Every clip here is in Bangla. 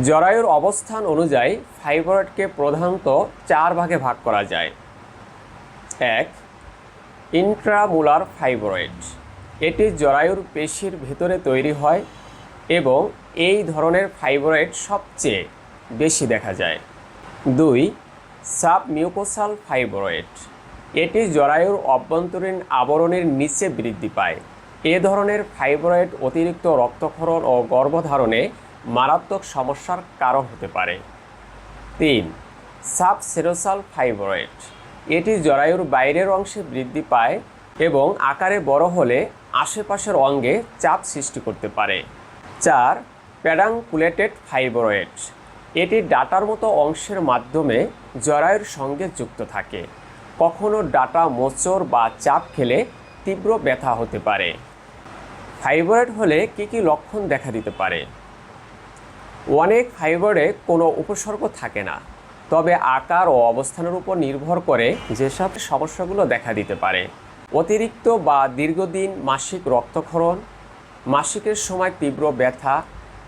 জরায়ুর অবস্থান অনুযায়ী ফাইব্রয়েডকে প্রধানত 4 ভাগে ভাগ করা যায়। 1. ইন্ট্রামুলার ফাইব্রয়েড। এটি জরায়ুর পেশির ভেতরে তৈরি হয় এবং এই ধরনের ফাইব্রয়েড সবচেয়ে বেশি দেখা যায়। 2. Submucosal fibroid. এটি জরায়ুর অভ্যন্তরীণ আবরণের নিচে বৃদ্ধি পায়। এ ধরনের ফাইব্রয়েড অতিরিক্ত রক্তক্ষরণ ও গর্ভধারণে মারাত্মক সমস্যার কারণ হতে পারে। 3. সাবসেরোসাল ফাইব্রয়েড। এটি জরায়ুর বাইরের অংশে বৃদ্ধি পায় এবং আকারে বড় হলে আশেপাশের অঙ্গে চাপ সৃষ্টি করতে পারে। 4. প্যাডাঙ্কুলেটেড ফাইব্রয়েড। এটি ডাটার মতো অংশের মাধ্যমে জরায়ুর সঙ্গে যুক্ত থাকে। কখনো ডাটা মোচড় বা চাপ খেলে তীব্র ব্যথা হতে পারে। ফাইব্রয়েড হলে কী কী লক্ষণ দেখা দিতে পারে? অনেক ফাইব্রয়েডে কোনো উপসর্গ থাকে না, তবে আকার ও অবস্থানের উপর নির্ভর করে যেসব সমস্যাগুলো দেখা দিতে পারে। অতিরিক্ত বা দীর্ঘদিন মাসিক রক্তক্ষরণ, মাসিকের সময় তীব্র ব্যথা,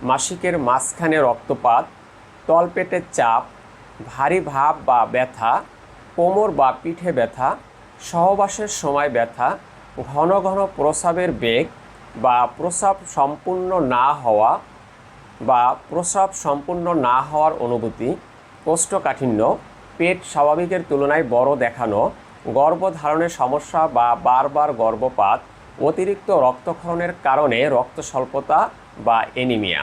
মাসিকের মাঝখানে রক্তপাত, তলপেটের চাপ, ভারী ভাব বা ব্যথা, কোমর বা পিঠে ব্যথা, সহবাসের সময় ব্যথা, ঘন ঘন প্রস্রাবের বেগ বা প্রস্রাব সম্পূর্ণ না হওয়ার অনুভূতি, কোষ্ঠকাঠিন্য, পেট স্বাভাবিকের তুলনায় বড় দেখানো, গর্ভধারণের সমস্যা বা বারবার গর্ভপাত, অতিরিক্ত রক্তক্ষরণের কারণে রক্ত স্বল্পতা বা অ্যানিমিয়া।